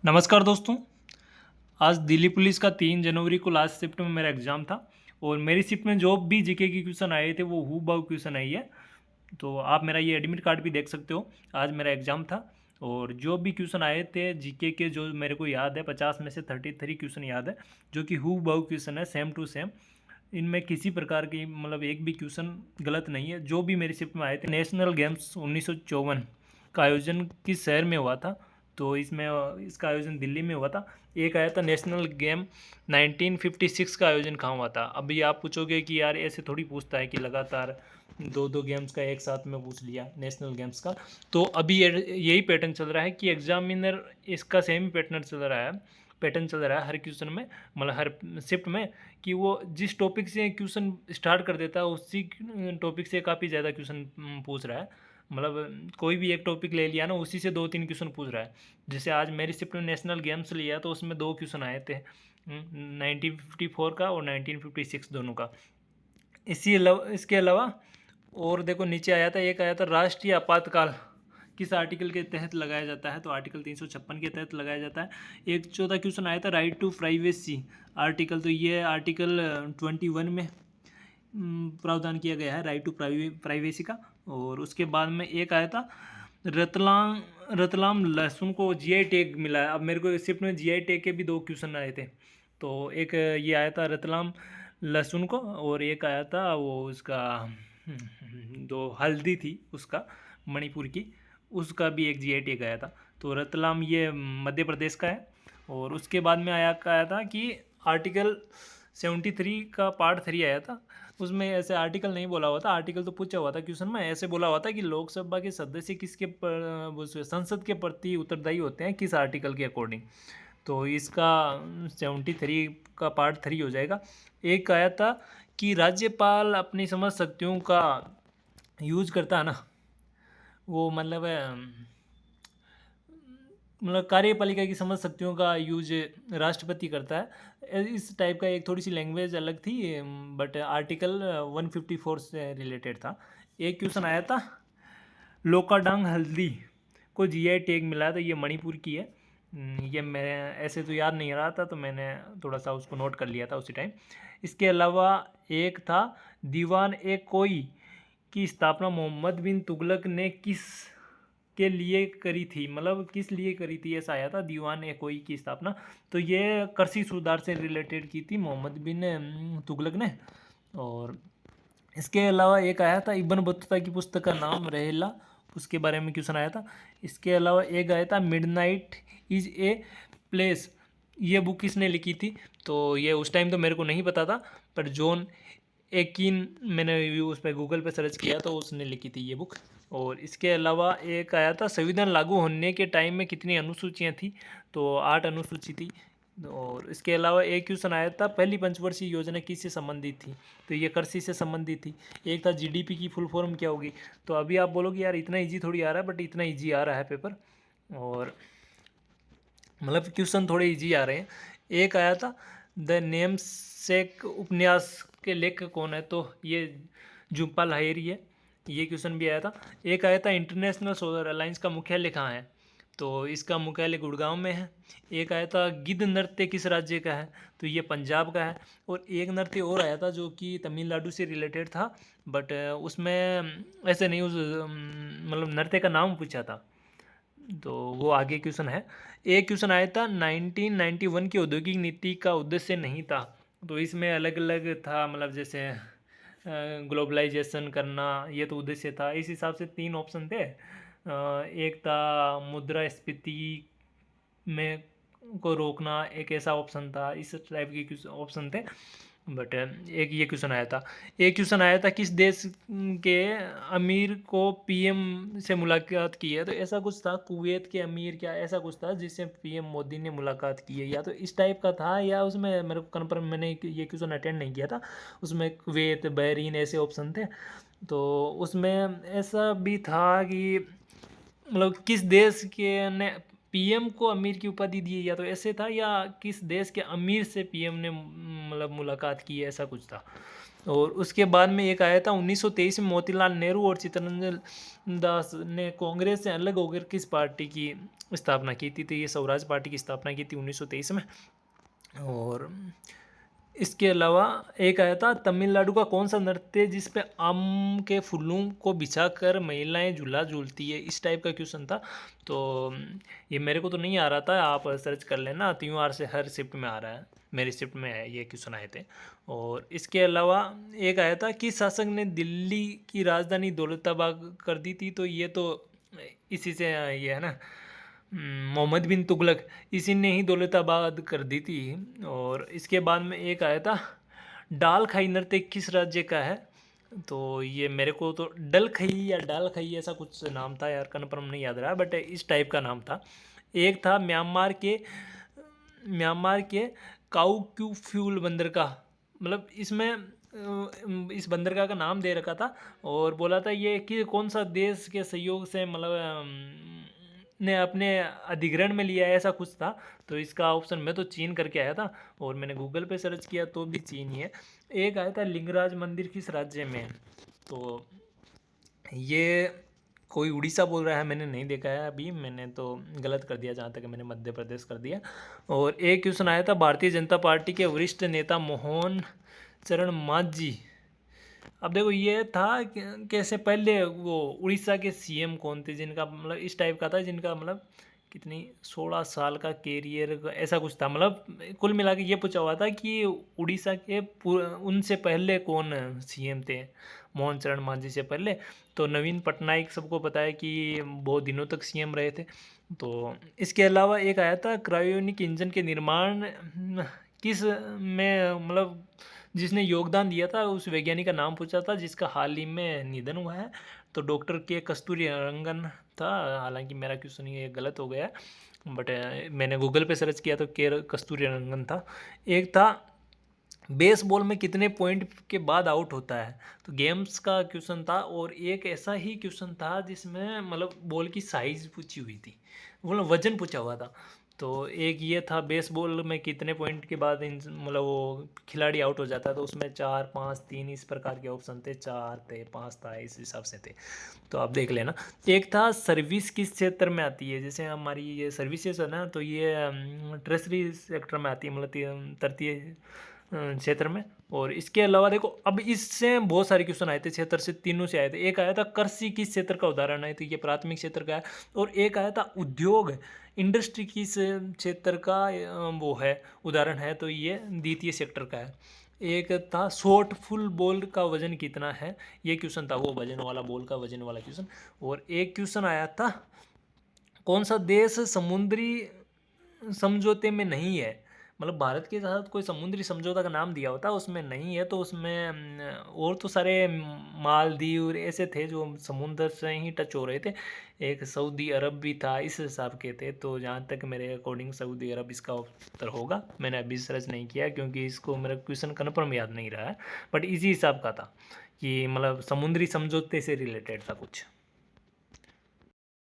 नमस्कार दोस्तों। आज दिल्ली पुलिस का 3 जनवरी को लास्ट शिफ्ट में मेरा एग्ज़ाम था और मेरी शिफ्ट में जो भी जीके की क्वेश्चन आए थे वो हूबहू क्वेश्चन आई है। तो आप मेरा ये एडमिट कार्ड भी देख सकते हो। आज मेरा एग्ज़ाम था और जो भी क्वेश्चन आए थे जीके के, जो मेरे को याद है 50 में से 33 क्वेश्चन याद है, जो कि हूबहू क्वेश्चन है, सेम टू सेम। इनमें किसी प्रकार की मतलब एक भी क्वेश्चन गलत नहीं है जो भी मेरी शिफ्ट में आए थे। नेशनल गेम्स 1954 का आयोजन किस शहर में हुआ था? तो इसमें इसका आयोजन दिल्ली में हुआ था। एक आया था नेशनल गेम 1956 का आयोजन कहाँ हुआ था। अभी आप पूछोगे कि यार ऐसे थोड़ी पूछता है कि लगातार दो दो गेम्स का एक साथ में पूछ लिया नेशनल गेम्स का। तो अभी यही पैटर्न चल रहा है कि एग्जामिनर इसका सेम पैटर्न चल रहा है हर क्वेश्चन में, मतलब हर शिफ्ट में, कि वो जिस टॉपिक से क्वेश्चन स्टार्ट कर देता है उसी टॉपिक से काफ़ी ज़्यादा क्वेश्चन पूछ रहा है। मतलब कोई भी एक टॉपिक ले लिया ना, उसी से 2-3 क्वेश्चन पूछ रहा है। जैसे आज मेरी शिफ्ट में नेशनल गेम्स लिया तो उसमें 2 क्वेश्चन आए थे, 1954 का और 1956 दोनों का। इसके अलावा और देखो नीचे आया था, एक आया था राष्ट्रीय आपातकाल किस आर्टिकल के तहत लगाया जाता है? तो आर्टिकल 356 के तहत लगाया जाता है। एक चौथा क्वेश्चन आया था राइट टू प्राइवेसी आर्टिकल, तो ये आर्टिकल 21 में प्रावधान किया गया है राइट टू प्राइवेसी का। और उसके बाद में एक आया था रतलाम रतलाम लहसुन को जीआई टैग मिला है। अब मेरे को इस शिफ्ट में जीआई टैग के भी 2 क्वेश्चन आए थे। तो एक ये आया था रतलाम लहसुन को, और एक आया था वो उसका दो हल्दी थी उसका, मणिपुर की, उसका भी एक जीआई टैग आया था। तो रतलाम ये मध्य प्रदेश का है। और उसके बाद में आया था कि आर्टिकल 73 का पार्ट 3 आया था। उसमें ऐसे आर्टिकल नहीं बोला हुआ था, आर्टिकल तो पूछा हुआ था क्वेश्चन में, ऐसे बोला हुआ था कि लोकसभा के सदस्य किसके संसद के प्रति उत्तरदायी होते हैं किस आर्टिकल के अकॉर्डिंग। तो इसका 73 का पार्ट 3 हो जाएगा। एक आया था कि राज्यपाल अपनी समझ शक्तियों का यूज करता है ना, वो मतलब कार्यपालिका की समझ शक्तियों का यूज राष्ट्रपति करता है। इस टाइप का एक थोड़ी सी लैंग्वेज अलग थी, बट आर्टिकल 154 से रिलेटेड था। एक क्वेश्चन आया था लोकाडांग हल्दी को जीआई टैग मिला था, ये मणिपुर की है। ये मैं ऐसे तो याद नहीं रहा था तो मैंने थोड़ा सा उसको नोट कर लिया था उसी टाइम। इसके अलावा एक था दीवान ए कोई की स्थापना मोहम्मद बिन तुगलक ने किस के लिए करी थी, मतलब किस लिए करी थी, ऐसा आया था दीवान ए कोई की स्थापना। तो ये कृषि सुधार से रिलेटेड की थी मोहम्मद बिन तुगलक ने। और इसके अलावा एक आया था इब्न बतूता की पुस्तक का नाम रहेला, उसके बारे में क्वेश्चन आया था। इसके अलावा एक आया था मिडनाइट इज ए प्लेस, ये बुक किसने लिखी थी? तो ये उस टाइम तो मेरे को नहीं पता था, पर जॉन एकिन, मैंने उस पर गूगल पे सर्च किया तो उसने लिखी थी ये बुक। और इसके अलावा एक आया था संविधान लागू होने के टाइम में कितनी अनुसूचियाँ थी? तो 8 अनुसूची थी। और इसके अलावा एक क्वेश्चन आया था पहली पंचवर्षीय योजना किससे संबंधित थी? तो ये कृषि से संबंधित थी। एक था जीडीपी की फुल फॉर्म क्या होगी? तो अभी आप बोलोगे यार इतना इजी थोड़ी आ रहा है, बट इतना इजी आ रहा है पेपर, और मतलब क्वेश्चन थोड़े इजी आ रहे हैं। एक आया था द नेमसेक उपन्यास के लेखक कौन है? तो ये झुम्पा लाहिरी है, ये क्वेश्चन भी आया था। एक आया था इंटरनेशनल सोलर अलायंस का मुख्यालय कहाँ है? तो इसका मुख्यालय गुड़गांव में है। एक आया था गिद्ध नृत्य किस राज्य का है? तो ये पंजाब का है। और एक नृत्य और आया था जो कि तमिलनाडु से रिलेटेड था, बट उसमें ऐसे नहीं, उस मतलब नृत्य का नाम पूछा था, तो वो आगे क्वेश्चन है। एक क्वेश्चन आया था 1991 की औद्योगिक नीति का उद्देश्य नहीं था। तो इसमें अलग अलग था, मतलब जैसे ग्लोबलाइजेशन करना, ये तो उद्देश्य था। इस हिसाब से 3 ऑप्शन थे। एक था मुद्रास्फीति में को रोकना, एक ऐसा ऑप्शन था, इस टाइप के ऑप्शन थे। बट एक ये क्वेश्चन आया था। एक क्वेश्चन आया था किस देश के अमीर को पीएम से मुलाकात की है? तो ऐसा कुछ था, कुवैत के अमीर क्या ऐसा कुछ था जिससे पीएम मोदी ने मुलाकात की है, या तो इस टाइप का था, या उसमें मेरे को कन्फर्म, मैंने ये क्वेश्चन अटेंड नहीं किया था। उसमें कुवैत, बहरीन ऐसे ऑप्शन थे। तो उसमें ऐसा भी था कि मतलब किस देश के ने पीएम को अमीर की उपाधि दी है, या तो ऐसे था, या किस देश के अमीर से पीएम ने मतलब मुलाकात की है, ऐसा कुछ था। और उसके बाद में एक आया था 1923 में, मोतीलाल नेहरू और चित्तरंजन दास ने कांग्रेस से अलग होकर किस पार्टी की स्थापना की थी? तो ये स्वराज पार्टी की स्थापना की थी 1923 में। और इसके अलावा एक आया था, तमिलनाडु का कौन सा नृत्य है जिस पे आम के फूलों को बिछाकर महिलाएं झूला झूलती है? इस टाइप का क्वेश्चन था। तो ये मेरे को तो नहीं आ रहा था, आप सर्च कर लेना, त्योहार से हर शिफ्ट में आ रहा है, मेरी शिफ्ट में है ये क्वेश्चन आए थे। और इसके अलावा एक आया था, कि शासक ने दिल्ली की राजधानी दौलताबाद कर दी थी? तो ये तो इसी से ये है ना, मोहम्मद बिन तुगलक, इसी ने ही दौलताबाद कर दी थी। और इसके बाद में एक आया था, डाल खाई नृत्य किस राज्य का है? तो ये मेरे को तो डल खई या डाल खई ऐसा कुछ नाम था यार, कन्फर्म नहीं याद रहा, बट इस टाइप का नाम था। एक था म्यांमार के काऊ फ्यूल बंदरगाह, मतलब इसमें इस बंदरगाह का नाम दे रखा था, और बोला था ये कि कौन सा देश के सहयोग से मतलब ने अपने अधिग्रहण में लिया है, ऐसा कुछ था। तो इसका ऑप्शन मैं तो चीन करके आया था, और मैंने गूगल पे सर्च किया तो भी चीन ही है। एक आया था, लिंगराज मंदिर किस राज्य में है? तो ये कोई उड़ीसा बोल रहा है, मैंने नहीं देखा है अभी, मैंने तो गलत कर दिया जहाँ तक मैंने मध्य प्रदेश कर दिया। और एक क्वेश्चन आया था, भारतीय जनता पार्टी के वरिष्ठ नेता मोहन चरण मांझी, अब देखो ये था कैसे, पहले वो उड़ीसा के सीएम कौन थे जिनका मतलब इस टाइप का था, जिनका मतलब कितनी 16 साल का कैरियर ऐसा कुछ था, मतलब कुल मिला के ये पूछा हुआ था कि उड़ीसा के उनसे पहले कौन सीएम थे, मोहन चरण मांझी से पहले। तो नवीन पटनायक सबको पता है कि बहुत दिनों तक सीएम रहे थे। तो इसके अलावा एक आया था, क्रायोनिक इंजन के निर्माण किस में मतलब जिसने योगदान दिया था, उस वैज्ञानिक का नाम पूछा था जिसका हाल ही में निधन हुआ है। तो डॉक्टर के कस्तूरीरंगन था, हालांकि मेरा क्वेश्चन ये गलत हो गया, बट मैंने गूगल पे सर्च किया तो के कस्तूरीरंगन था। एक था, बेसबॉल में कितने पॉइंट के बाद आउट होता है? तो गेम्स का क्वेश्चन था। और एक ऐसा ही क्वेश्चन था जिसमें मतलब बॉल की साइज पूछी हुई थी, मतलब वजन पूछा हुआ था। तो एक ये था, बेसबॉल में कितने पॉइंट के बाद मतलब वो खिलाड़ी आउट हो जाता है, तो उसमें 4, 5, 3 इस प्रकार के ऑप्शन थे, 4 थे, 5 था, इस हिसाब से थे। तो आप देख लेना। एक था, सर्विस किस क्षेत्र में आती है? जैसे हमारी ये सर्विसेज है ना, तो ये ट्रेजरी सेक्टर में आती है, मतलब तृतीय क्षेत्र में। और इसके अलावा देखो, अब इससे बहुत सारे क्वेश्चन आए थे, क्षेत्र से तीनों से आए थे। एक आया था, कृषि किस क्षेत्र का उदाहरण है? तो ये प्राथमिक क्षेत्र का है। और एक आया था, उद्योग इंडस्ट्री किस क्षेत्र का वो है, उदाहरण है? तो ये द्वितीय सेक्टर का है। एक था, शॉर्ट फुल बॉल का वजन कितना है? ये क्वेश्चन था, वो वजन वाला बॉल का वजन वाला क्वेश्चन। और एक क्वेश्चन आया था, कौन सा देश समुद्री समझौते में नहीं है? मतलब भारत के साथ कोई समुद्री समझौता का नाम दिया होता, उसमें नहीं है। तो उसमें और तो सारे मालदीव और ऐसे थे जो समुद्र से ही टच हो रहे थे। एक सऊदी अरब भी था, इस हिसाब के थे। तो जहाँ तक मेरे अकॉर्डिंग सऊदी अरब इसका उत्तर होगा। मैंने अभी सर्च नहीं किया क्योंकि इसको मेरा क्वेश्चन कन्फर्म याद नहीं रहा है, बट इसी हिसाब का था कि मतलब समुद्री समझौते से रिलेटेड था कुछ।